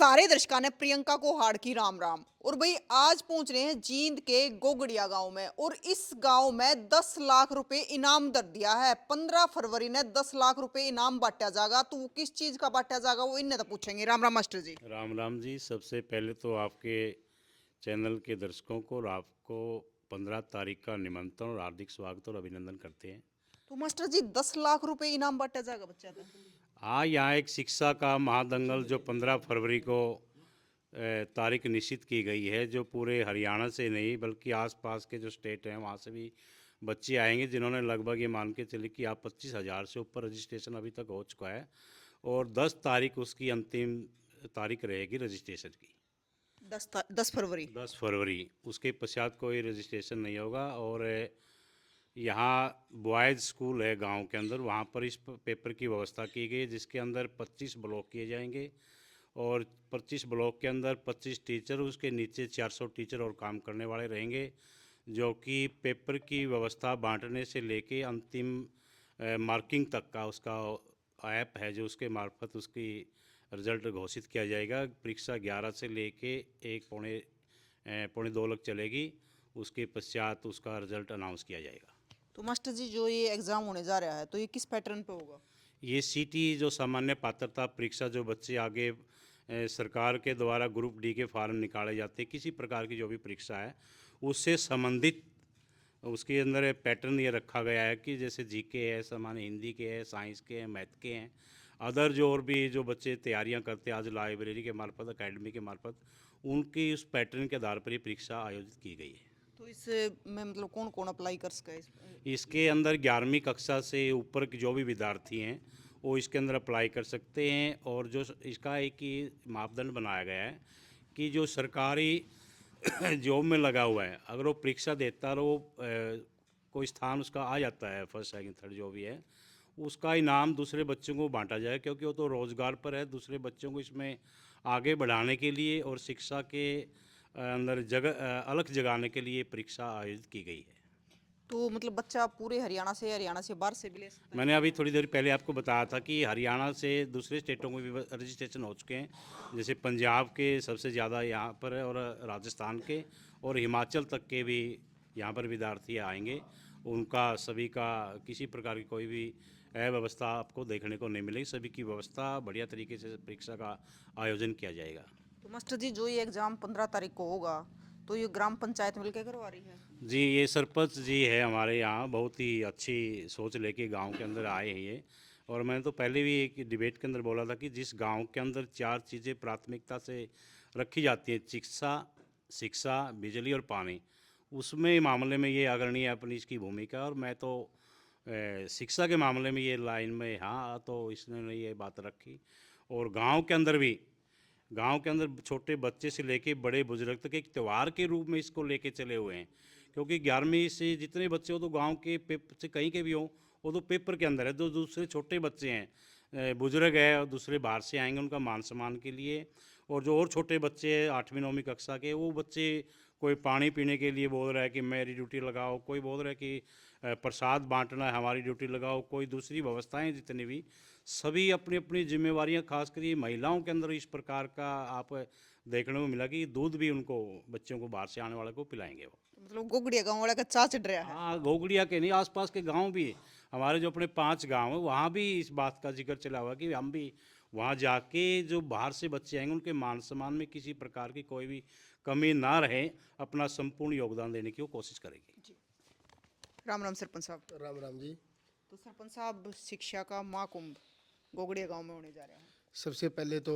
सारे दर्शकों ने प्रियंका को हार की राम राम। और भाई आज पहुंच रहे हैं जींद के गोगड़िया गांव में, और इस गांव में 10 लाख रुपए इनाम दर दिया है। 15 फरवरी ने 10 लाख रुपए इनाम बांटा जाएगा। तो वो किस चीज का बांटा जाएगा वो इन्हें तो पूछेंगे। राम राम मास्टर जी। राम राम जी। सबसे पहले तो आपके चैनल के दर्शकों को और आपको 15 तारीख का निमंत्रण और हार्दिक स्वागत और अभिनंदन करते हैं। तो मास्टर जी 10 लाख रुपए इनाम बांटा जाएगा बच्चा था। हाँ, यहाँ एक शिक्षा का महादंगल जो 15 फरवरी को तारीख निश्चित की गई है, जो पूरे हरियाणा से नहीं बल्कि आसपास के जो स्टेट हैं वहाँ से भी बच्चे आएंगे, जिन्होंने लगभग ये मान के चले कि आप 25,000 से ऊपर रजिस्ट्रेशन अभी तक हो चुका है। और 10 तारीख उसकी अंतिम तारीख रहेगी रजिस्ट्रेशन की। 10 फरवरी। 10 फरवरी उसके पश्चात कोई रजिस्ट्रेशन नहीं होगा। और यहाँ बॉयज़ स्कूल है गांव के अंदर, वहाँ पर इस पेपर की व्यवस्था की गई है, जिसके अंदर 25 ब्लॉक किए जाएंगे। और 25 ब्लॉक के अंदर 25 टीचर, उसके नीचे 400 टीचर और काम करने वाले रहेंगे, जो कि पेपर की व्यवस्था बांटने से लेके अंतिम मार्किंग तक का उसका ऐप है, जो उसके मार्फत उसकी रिज़ल्ट घोषित किया जाएगा। परीक्षा 11 से लेके एक पौने 2 तक चलेगी। उसके पश्चात उसका रिज़ल्ट अनाउंस किया जाएगा। तो मास्टर जी जो ये एग्जाम होने जा रहा है तो ये किस पैटर्न पे होगा? ये सीटी जो सामान्य पात्रता परीक्षा, जो बच्चे आगे सरकार के द्वारा ग्रुप डी के फार्म निकाले जाते हैं, किसी प्रकार की जो भी परीक्षा है उससे संबंधित उसके अंदर पैटर्न ये रखा गया है कि जैसे जीके है, सामान्य हिंदी के है, साइंस के हैं, मैथ के हैं, अदर जो और भी जो बच्चे तैयारियां करते हैं आज लाइब्रेरी के मार्फत, एकेडमी के मार्फत, उनकी उस पैटर्न के आधार पर ये परीक्षा आयोजित की गई है। तो इस में मतलब कौन कौन अप्लाई कर सका है इसके अंदर 11वीं कक्षा से ऊपर के जो भी विद्यार्थी हैं वो इसके अंदर अप्लाई कर सकते हैं। और जो इसका एक ही मापदंड बनाया गया है कि जो सरकारी जॉब में लगा हुआ है, अगर वो परीक्षा देता रहो, कोई स्थान उसका आ जाता है, फर्स्ट सेकंड थर्ड जो भी है, उसका इनाम दूसरे बच्चों को बांटा जाए, क्योंकि वो तो रोज़गार पर है। दूसरे बच्चों को इसमें आगे बढ़ाने के लिए और शिक्षा के अंदर अलख जगाने के लिए परीक्षा आयोजित की गई है। तो मतलब बच्चा पूरे हरियाणा से बाहर से भी ले सकता है मैंने इसमें? अभी थोड़ी देर पहले आपको बताया था कि हरियाणा से दूसरे स्टेटों में भी रजिस्ट्रेशन हो चुके हैं, जैसे पंजाब के सबसे ज़्यादा यहाँ पर है, और राजस्थान के और हिमाचल तक के भी यहाँ पर विद्यार्थी आएंगे। उनका सभी का किसी प्रकार की कोई भी अव्यवस्था आपको देखने को नहीं मिलेगी। सभी की व्यवस्था बढ़िया तरीके से परीक्षा का आयोजन किया जाएगा। तो मास्टर जी जो ये एग्जाम 15 तारीख को होगा तो ये ग्राम पंचायत मिलकर करवा रही है? जी, ये सरपंच जी है हमारे यहाँ, बहुत ही अच्छी सोच लेके गांव के अंदर आए हैं ये। और मैंने तो पहले भी एक डिबेट के अंदर बोला था कि जिस गांव के अंदर 4 चीज़ें प्राथमिकता से रखी जाती हैं, चिकित्सा, शिक्षा, बिजली और पानी, उसमें मामले में ये अग्रणी है अपनी इसकी भूमिका। और मैं तो शिक्षा के मामले में ये लाइन में, हाँ, तो इसने ये बात रखी। और गांव के अंदर छोटे बच्चे से लेके बड़े बुजुर्ग तक एक त्यौहार के रूप में इसको लेके चले हुए हैं, क्योंकि 11वीं से जितने बच्चे हो तो गांव के पेपर से कहीं के भी हों, वो तो पेपर के अंदर है। जो दूसरे छोटे बच्चे हैं, बुजुर्ग है और दूसरे बाहर से आएंगे, उनका मान सम्मान के लिए। और जो और छोटे बच्चे हैं 8वीं 9वीं कक्षा के, वो बच्चे कोई पानी पीने के लिए बोल रहा है कि मेरी ड्यूटी लगाओ, कोई बोल रहा है कि प्रसाद बांटना है हमारी ड्यूटी लगाओ, कोई दूसरी व्यवस्थाएं जितनी भी, सभी अपनी अपनी जिम्मेवारियां, खासकर ये महिलाओं के अंदर इस प्रकार का आप देखने को मिला कि दूध भी उनको, बच्चों को बाहर से आने वाले को पिलाएंगे वो। तो मतलब गोगड़िया गांव वाला का चा चढ़ रहा है। हाँ, घोगड़िया के नहीं, आसपास के गांव भी, हमारे जो अपने 5 गांव हैं वहाँ भी इस बात का जिक्र चला हुआ कि हम भी वहाँ जाके जो बाहर से बच्चे आएंगे उनके मान सम्मान में किसी प्रकार की कोई भी कमी ना रहे, अपना संपूर्ण योगदान देने की वो कोशिश करेगी। जी। राम राम सरपंच साहब। राम राम जी। तो सरपंच साहब शिक्षा का महाकुंभ गोगड़िया गांव में होने जा रहा है। सबसे पहले तो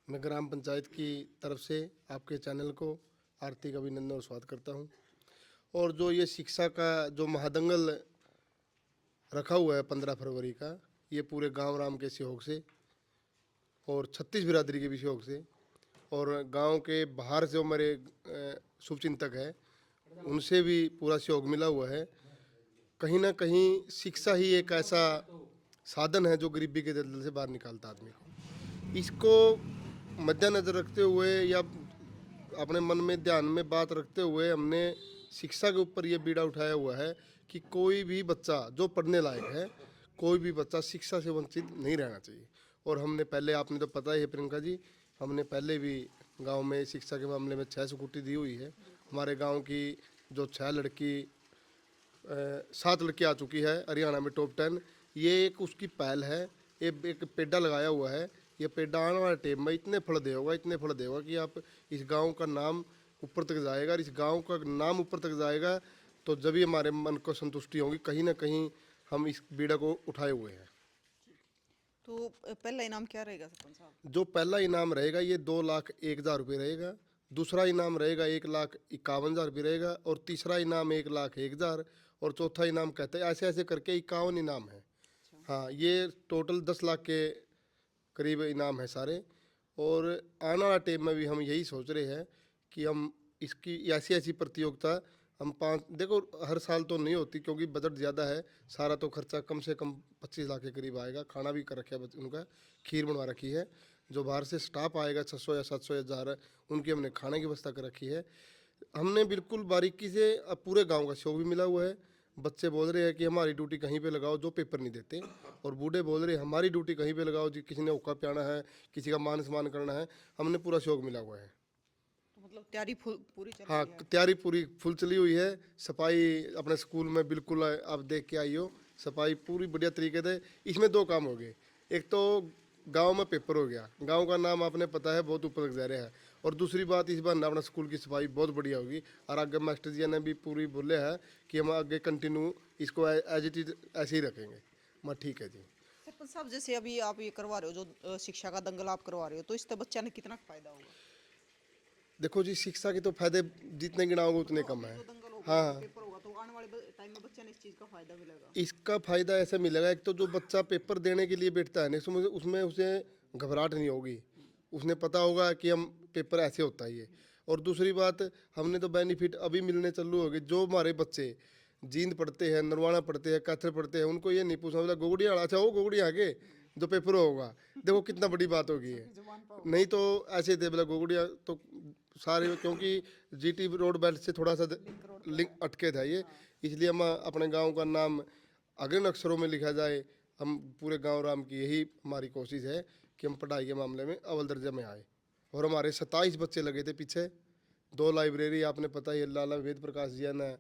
मैं ग्राम पंचायत की तरफ से आपके चैनल को हार्दिक अभिनंदन और स्वागत करता हूं। और जो ये शिक्षा का जो महादंगल रखा हुआ है 15 फरवरी का, ये पूरे गांव राम के सहयोग से और 36 बिरादरी के भी सहयोग से और गांव के बाहर से हमारे शुभचिंतक है, उनसे भी पूरा सहयोग मिला हुआ है। कहीं ना कहीं शिक्षा ही एक ऐसा साधन है जो गरीबी के दलदल से बाहर निकालता आदमी को। इसको मद्देनजर रखते हुए या अपने मन में ध्यान में बात रखते हुए हमने शिक्षा के ऊपर ये बीड़ा उठाया हुआ है कि कोई भी बच्चा जो पढ़ने लायक है, कोई भी बच्चा शिक्षा से वंचित नहीं रहना चाहिए। और हमने पहले, आपने तो पता ही है प्रियंका जी, हमने पहले भी गांव में शिक्षा के मामले में 6 स्कूटी दी हुई है। हमारे गांव की जो 6 लड़की 7 लड़की आ चुकी है हरियाणा में टॉप 10। ये एक उसकी पहल है। ये एक पेड्डा लगाया हुआ है। ये पेड्डा आने वाले टाइम में इतने फल देगा, इतने फल देगा कि आप इस गांव का नाम ऊपर तक जाएगा। और इस गांव का नाम ऊपर तक जाएगा तो जब भी हमारे मन को संतुष्टि होगी। कहीं ना कहीं हम इस बीड़ा को उठाए हुए हैं। तो पहला इनाम क्या रहेगा सरपंच साहब? जो पहला इनाम रहेगा ये 2,01,000 रुपये रहेगा। दूसरा इनाम रहेगा 1,51,000 रुपये रहेगा। और तीसरा इनाम 1,01,000 और चौथा इनाम कहते हैं ऐसे ऐसे करके 51 इनाम है। हाँ, ये टोटल 10 लाख के करीब इनाम है सारे। और आने वाला टाइम में भी हम यही सोच रहे हैं कि हम इसकी ऐसी ऐसी प्रतियोगिता हम 5 देखो हर साल तो नहीं होती क्योंकि बजट ज़्यादा है। सारा तो खर्चा कम से कम 25 लाख के करीब आएगा। खाना भी कर रखा है उनका, खीर बनवा रखी है। जो बाहर से स्टाफ आएगा 600 या 700 या 1000 उनकी हमने खाने की व्यवस्था कर रखी है। हमने बिल्कुल बारीकी से अब पूरे गांव का शौक भी मिला हुआ है। बच्चे बोल रहे हैं कि हमारी ड्यूटी कहीं पे लगाओ जो पेपर नहीं देते। और बूढ़े बोल रहे हैं हमारी ड्यूटी कहीं पे लगाओ जी, किसी ने हुक्का पियाना है, किसी का मान सम्मान करना है। हमने पूरा शौक मिला हुआ है। तो मतलब तैयारी पूरी चल हाँ, रही है। तैयारी पूरी फुल चली हुई है। सफाई अपने स्कूल में बिल्कुल आप देख के आई हो, सफाई पूरी बढ़िया तरीके से। इसमें 2 काम हो गए। एक तो गांव में पेपर हो गया, गांव का नाम आपने पता है बहुत ऊपर तक जा रहा है। और दूसरी बात इस बार अपना स्कूल की सफाई बहुत बढ़िया होगी। और आगे मास्टर जी ने भी पूरी बोले है कि हम आगे कंटिन्यू इसको एज इट इज ऐसे ही रखेंगे। मैं ठीक है जी। सरपंच साहब जैसे अभी आप ये करवा रहे हो जो शिक्षा का दंगल आप करवा रहे हो, तो इससे बच्चा ने कितना फायदा होगा? देखो जी, शिक्षा के तो फायदे जितने गिनाओगे उतने कम है। जो दंगल होगा, हाँ, पेपर होगा, तो आने वाले टाइम में बच्चे ने इस चीज का फायदा मिलेगा। इसका फायदा ऐसे मिलेगा। एक तो जो बच्चा पेपर देने के लिए बैठता है ना, उसमें उसे घबराहट नहीं होगी। उसने पता होगा कि हम पेपर ऐसे होता है ये। और दूसरी बात, हमने तो बेनिफिट अभी मिलने चालू हो गए। जो हमारे बच्चे जींद पढ़ते हैं, नरवाना पढ़ते हैं, काथर पढ़ते हैं, उनको ये नहीं पूछना बोला गोगड़िया अच्छा हो गोगड़िया आगे जो पेपर होगा। देखो कितना बड़ी बात होगी ये। नहीं तो ऐसे थे बोला गोगड़िया तो सारे, क्योंकि जीटी रोड बेल्ट से थोड़ा सा लिंक अटके था ये। इसलिए हम अपने गांव का नाम अग्रणी अक्षरों में लिखा जाए। हम पूरे गांव राम की यही हमारी कोशिश है कि हम पढ़ाई के मामले में अव्वल दर्जे में आए। और हमारे 27 बच्चे लगे थे पीछे। 2 लाइब्रेरी आपने पता ही, लाला वेद प्रकाश जी ने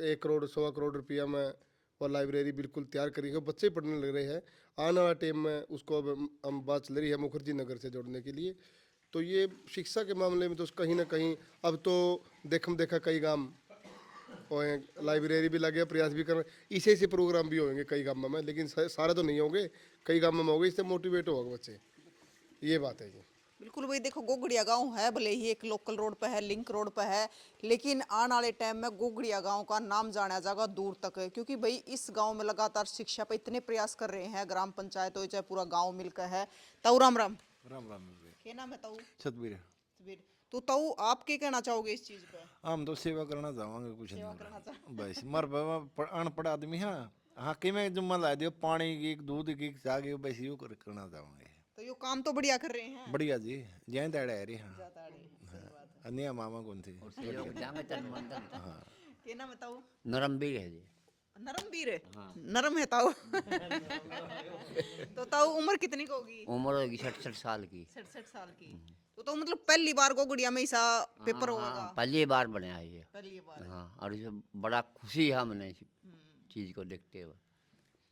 1 करोड़ 1.25 करोड़ रुपया में और लाइब्रेरी बिल्कुल तैयार करी है। बच्चे पढ़ने लग रहे हैं। आने वाला टाइम में उसको अब हम बात चल रही है मुखर्जी नगर से जोड़ने के लिए। तो ये शिक्षा के मामले में तो कहीं ना कहीं अब तो देखा कई गांव और लाइब्रेरी भी लगे, प्रयास भी कर रहे हैं। इसे से प्रोग्राम भी होंगे कई गांव में, लेकिन सारे तो नहीं होंगे, कई गांव में होंगे। इससे मोटिवेट होगा बच्चे, ये बात है जी। बिल्कुल भाई, देखो गोगड़िया गांव है, भले ही एक लोकल रोड पे है, लिंक रोड पे है, लेकिन आने वाले टाइम में गोगड़िया गांव का नाम जाना जाएगा दूर तक है। क्योंकि भाई इस गांव में लगातार शिक्षा पे इतने प्रयास कर रहे हैं, ग्राम पंचायत हो चाहे पूरा गांव मिलकर है। ताऊ राम राम। राम राम मिल गए। क्या नाम है ताऊ? सतबीर तो ताऊ आप क्या कहना चाहोगे इस चीज पे? हम तो सेवा करना चाहेंगे, कुछ सेवा नहीं करना चाह बस मर अनपढ़ आदमी है। हाँ कि मैं जुम्मा ला दियो पानी की दूध की चाह की बस यो करना चाहेंगे। तो ये काम तो बढ़िया कर रहे हैं। बढ़िया जी, जय दाड़ा है रे। हाँ जाता है, सही बात है। अन्य मामा कौन थे? हाँ, क्या नाम है ताऊ? नरम भी है जी। नरम बीर है। नरम है ताऊ। तो ताऊ उम्र कितनी की होगी? उम्र होगी 67 साल की। 67 साल की। तो मतलब पहली बार गोगड़िया में ऐसा पेपर होगा? हाँ, पहली बार बने है ये। पहली बार। हाँ, और इसे बड़ा खुशी है हमने इस चीज को देखते हुए।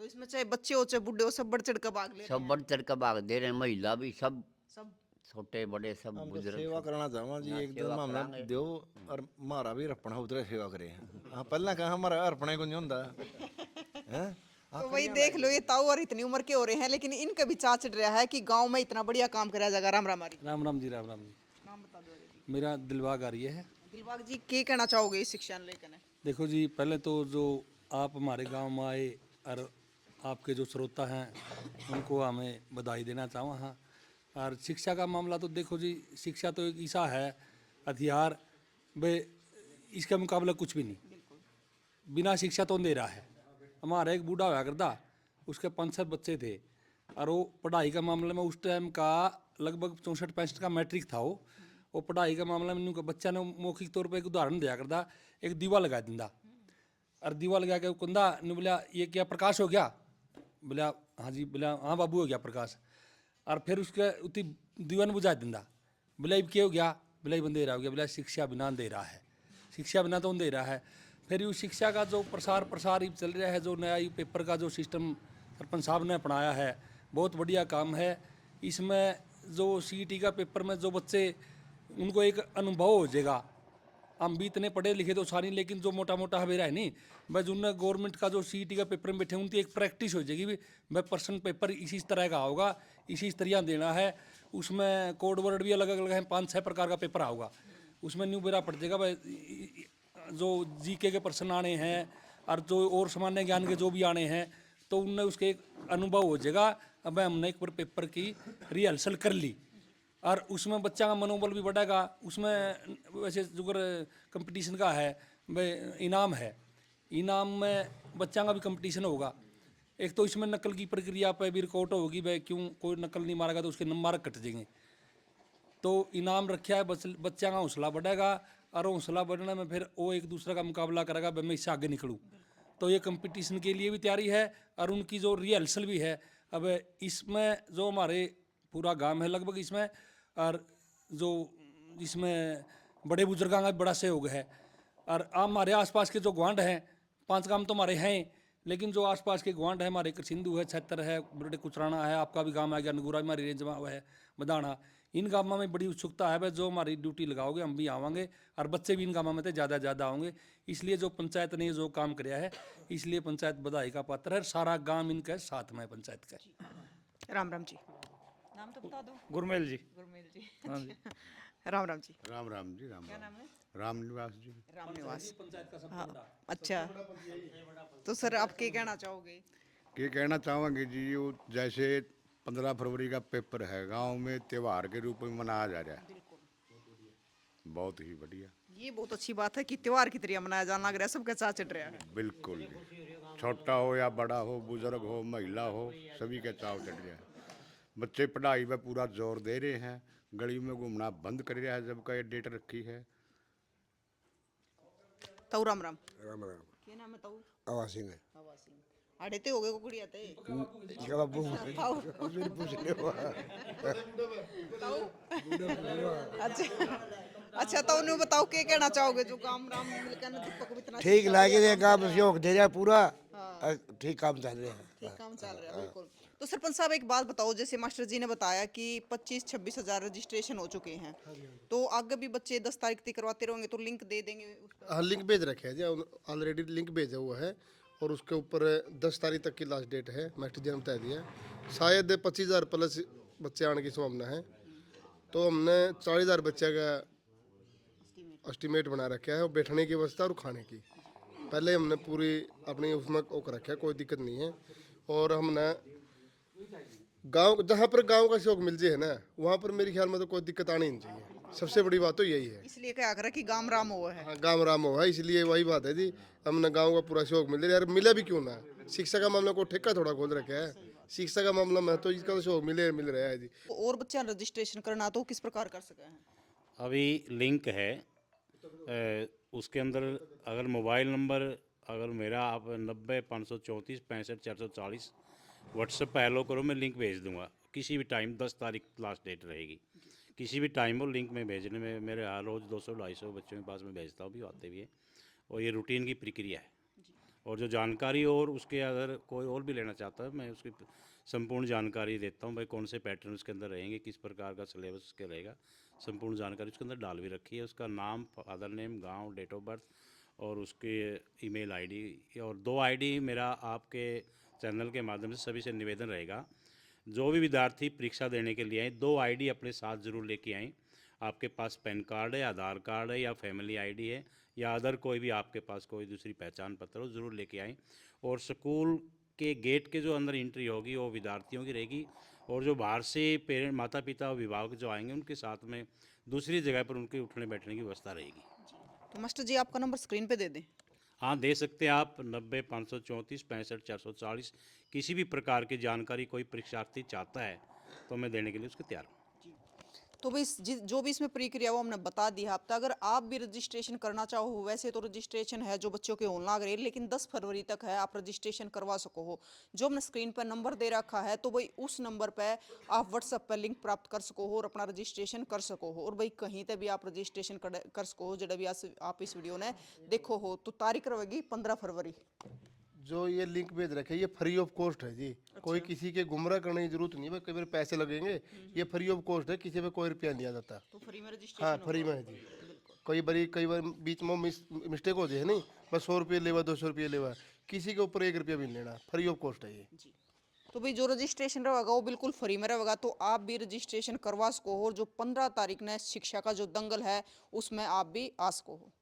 तो इसमें चाहे बच्चे हो चाहे बूढ़े हो, सब बढ़ चढ़ कर भाग ले रहे सब बढ़ चढ़ कर भाग दे रहे हैं, महिला भी, सब सब। छोटे बड़े सब हम तो बुजुर्ग सेवा करना चाहूँगा जी। एक दिन हमने दो और मारा भी रपना उतरे सेवा करे। हाँ पहला कहा हमारा अर्पणे को नहीं होता है। तो वही देख लो, ये ताऊ और इतनी उम्र के हो रहे हैं, लेकिन इनका भी चाह चढ़ रहा है कि गांव में इतना बढ़िया काम कराया जाएगा। राम राम हमारी। राम राम जी, राम राम जी। नाम बता दो जी। मेरा दिलबाग आ रही है। दिलबाग जी, क्या कहना चाहोगे इस शिक्षा लेकर? देखो जी, पहले तो जो आप हमारे गांव में आए और आपके जो श्रोता हैं उनको हमें बधाई देना चाहूँ। हाँ, और शिक्षा का मामला तो देखो जी, शिक्षा तो एक ऐसा है हथियार, वे इसके मुकाबले कुछ भी नहीं। बिना शिक्षा तो अंधेरा है। हमारा एक बूढ़ा हुआ करता, उसके 5-6 बच्चे थे और वो पढ़ाई का मामले में उस टाइम का लगभग 64-65 का मैट्रिक था वो पढ़ाई का मामला में उनका बच्चा ने मौखिक तौर पर एक उदाहरण दिया करता, एक दीवा लगा दिंदा और दीवा लगा के कुंदा ने बोला ये क्या प्रकाश हो गया? बोला हाँ जी। बोला हाँ बाबू हो गया प्रकाश। और फिर उसके उतनी दीवान बुझा दिंदा बोले अब क्या हो गया, बोले अंधेरा हो गया, बोले शिक्षा बिना अंधेरा है, शिक्षा बिना तो अंधेरा है। फिर ये शिक्षा का जो प्रसार ही चल रहा है, जो नया ये पेपर का जो सिस्टम सरपंच साहब ने अपनाया है, बहुत बढ़िया काम है। इसमें जो सीईटी का पेपर में जो बच्चे उनको एक अनुभव हो जाएगा, हम भी इतने पढ़े लिखे तो सारी, लेकिन जो मोटा मोटा हवेरा है नहीं भाई, जिनने गवर्नमेंट का जो सीईटी का पेपर में बैठे उनकी एक प्रैक्टिस हो जाएगी भाई, पर्सन पेपर इसी तरह का होगा, इसी तरह देना है। उसमें कोड वर्ड भी अलग अलग है, 5-6 प्रकार का पेपर आऊगा, उसमें न्यू बेरा पड़ जाएगा भाई, जो जीके के प्रश्न आने हैं और जो और सामान्य ज्ञान के जो भी आने हैं, तो उनने उसके एक अनुभव हो जाएगा। अब हमने एक बार पेपर की रिहर्सल कर ली और उसमें बच्चा का मनोबल भी बढ़ेगा। उसमें वैसे जुगर कंपटीशन का है भाई, इनाम है, इनाम में बच्चा का भी कंपटीशन होगा। एक तो इसमें नकल की प्रक्रिया पे भी रिकॉर्ड होगी भाई, क्यों कोई नकल नहीं मारेगा तो उसके नंबर कट जाएंगे। तो इनाम रखा है, बच्चा का हौसला बढ़ेगा और हौसला बढ़ने में फिर वो एक दूसरे का मुकाबला करेगा भाई मैं इससे आगे निकलूँ। तो ये कंपटीशन के लिए भी तैयारी है और उनकी जो रिहर्सल भी है। अब इसमें जो हमारे पूरा गांव है लगभग इसमें, और जो इसमें बड़े बुजुर्गों का भी बड़ा सहयोग है। और हमारे आसपास के जो ग्वांड हैं, 5 गांव तो हमारे हैं, लेकिन जो आसपास के ग्वांड है हमारे, सिंधु है, छत्तर है, बड़े कुचराना है, आपका भी गांव आ गया, नगूरा भी हमारी रेंज में है, मदाना, इन गाँवों में बड़ी उत्सुकता है भाई, जो हमारी ड्यूटी लगाओगे हम भी आवांगे और बच्चे भी इन गाँवों में तो ज़्यादा आओगे। इसलिए जो पंचायत ने जो काम कराया है, इसलिए पंचायत बधाई का पात्र है। सारा गाँव इनके साथ में है पंचायत का। राम राम जी, नाम तो बता दो। गुरमेल जी। गुरमेल जी, राम राम जी। राम राम जी। राम क्या नाम है? राम निवास जी। राम निवास। हाँ, अच्छा, तो सर आप क्या कहना चाहोगे? ये कहना चाहूँगी जी, वो जैसे 15 फरवरी का पेपर है, गांव में त्यौहार के रूप में मनाया जा रहा है, बहुत ही बढ़िया। ये बहुत अच्छी बात है कि त्योहार की तरह मनाया जाना लग रहा है, सबके साथ चढ़ रहा है। बिल्कुल जी। छोटा हो या बड़ा हो, बुजुर्ग हो, महिला हो, सभी के चाव चढ़ रहा है। बच्चे पढ़ाई में पूरा जोर दे रहे हैं, गली में घूमना बंद कर रहा है, जब का ये डेट रखी है। ताऊ राम राम। राम राम। क्या नाम है ताऊ? आवाज सिंह है। हवा सिंह। आड़े ते हो गए कुकड़िया ते। इसका बाबू फिर पूछ ले ताऊ। अच्छा, अच्छा ताऊ ने बताओ क्या कहना चाहोगे, जो काम राम मिलकर ने दीपक को इतना ठीक लागे दे काम सहयोग दे रहा पूरा, ठीक काम चल रहा है। ठीक काम चल रहा है, बिल्कुल। तो सरपंच साहब एक बात बताओ, जैसे मास्टर जी ने बताया कि 25-26 हजार रजिस्ट्रेशन हो चुके हैं, तो आगे भी बच्चे 10 तारीख तक करवाते रहेंगे, तो लिंक दे देंगे उसका? हाँ, लिंक भेज रखे हैं जी, ऑलरेडी लिंक भेजा हुआ है और उसके ऊपर 10 तारीख तक की लास्ट डेट है, मास्टर जी ने बता दिया। शायद 25,000 प्लस बच्चे आने की संभावना है, तो हमने 40,000 बच्चे का एस्टिमेट बना रखा है, और बैठने की व्यवस्था और खाने की पहले हमने पूरी अपनी उसमें ओक रखा है, कोई दिक्कत नहीं है। और हमने गांव, जहाँ पर गांव का सहयोग मिल जाए ना, वहाँ पर मेरे ख्याल में तो कोई दिक्कत आनी नहीं चाहिए। सबसे बड़ी बात तो यही है, इसलिए क्या करा कि गांव राम हुआ है। हाँ, गांव राम हुआ है, इसलिए वही बात है जी, हमने गांव का पूरा सहयोग मिल रहा है। यार मिला भी क्यों ना, शिक्षा का मामला को ठेका थोड़ा खोल रखा है, शिक्षा का मामला में तो इसका तो सहयोग मिल रहा है जी। और बच्चा रजिस्ट्रेशन करना तो किस प्रकार कर सके हैं? अभी लिंक है, उसके अंदर अगर मोबाइल नंबर अगर मेरा आप 90-534-65-440 व्हाट्सएप पर हेलो करो, मैं लिंक भेज दूंगा किसी भी टाइम। 10 तारीख लास्ट डेट रहेगी, किसी भी टाइम वो लिंक में भेजने में मेरे हर रोज़ 200-250 बच्चों के पास में भेजता हूँ, भी आते भी है, और ये रूटीन की प्रक्रिया है। और जो जानकारी और उसके अगर कोई और भी लेना चाहता है, मैं उसकी संपूर्ण जानकारी देता हूँ भाई, कौन से पैटर्न उसके अंदर रहेंगे, किस प्रकार का सिलेबस उसके रहेगा, संपूर्ण जानकारी उसके अंदर डाल भी रखी है। उसका नाम, फादर नेम, गांव, डेट ऑफ बर्थ और उसके ईमेल आईडी, और 2 आईडी मेरा आपके चैनल के माध्यम से सभी से निवेदन रहेगा, जो भी विद्यार्थी परीक्षा देने के लिए आए 2 आईडी अपने साथ ज़रूर लेके आएँ। आपके पास पैन कार्ड है, आधार कार्ड है, या फैमिली आईडी है, या अदर कोई भी आपके पास कोई दूसरी पहचान पत्र हो, ज़रूर लेके आएँ। और स्कूल के गेट के जो अंदर एंट्री होगी वो विद्यार्थियों की रहेगी, और जो बाहर से पेरेंट, माता पिता और अभिभावक जो आएंगे उनके साथ में दूसरी जगह पर उनके उठने बैठने की व्यवस्था रहेगी। तो मास्टर जी आपका नंबर स्क्रीन पे दे दें। हाँ, दे सकते हैं आप। 90-534-65-440। किसी भी प्रकार की जानकारी कोई परीक्षार्थी चाहता है तो मैं देने के लिए उसके तैयार हूँ। तो भाई जो भी इसमें प्रक्रिया वो हमने बता दिया अब तक। अगर आप भी रजिस्ट्रेशन करना चाहो, वैसे तो रजिस्ट्रेशन है जो बच्चों के होने लग रही है, लेकिन 10 फरवरी तक है, आप रजिस्ट्रेशन करवा सको हो। जो हमने स्क्रीन पर नंबर दे रखा है, तो भाई उस नंबर पे आप व्हाट्सएप पर लिंक प्राप्त कर सको हो और अपना रजिस्ट्रेशन कर सको हो। और भाई कहीं पर भी आप रजिस्ट्रेशन कर सको हो, जब भी आप इस वीडियो ने देखो हो। तो तारीख रहेगी 15 फरवरी। जो ये लिंक भेज रखे हैं, ये फ्री ऑफ कॉस्ट है जी। कोई किसी के गुमराह करने की जरूरत नहीं है, कई बार पैसे लगेंगे, ये फ्री ऑफ कॉस्ट है, किसी पे कोई रुपया नहीं दिया जाता। तो फ्री में रजिस्ट्रेशन हाँ फ्री में है जी। कई बार बीच में मिस्टेक हो जाए नहीं, बस 100 रुपये लेवा 200 रुपये लेवा, किसी के ऊपर 1 रुपया भी नहीं लेना, फ्री ऑफ कॉस्ट है ये। तो भाई जो रजिस्ट्रेशन रहेगा वो बिल्कुल फ्री में रहेगा। तो आप भी रजिस्ट्रेशन करवा सको हो, और जो 15 तारीख ने शिक्षा का जो दंगल है उसमें आप भी आ सको हो।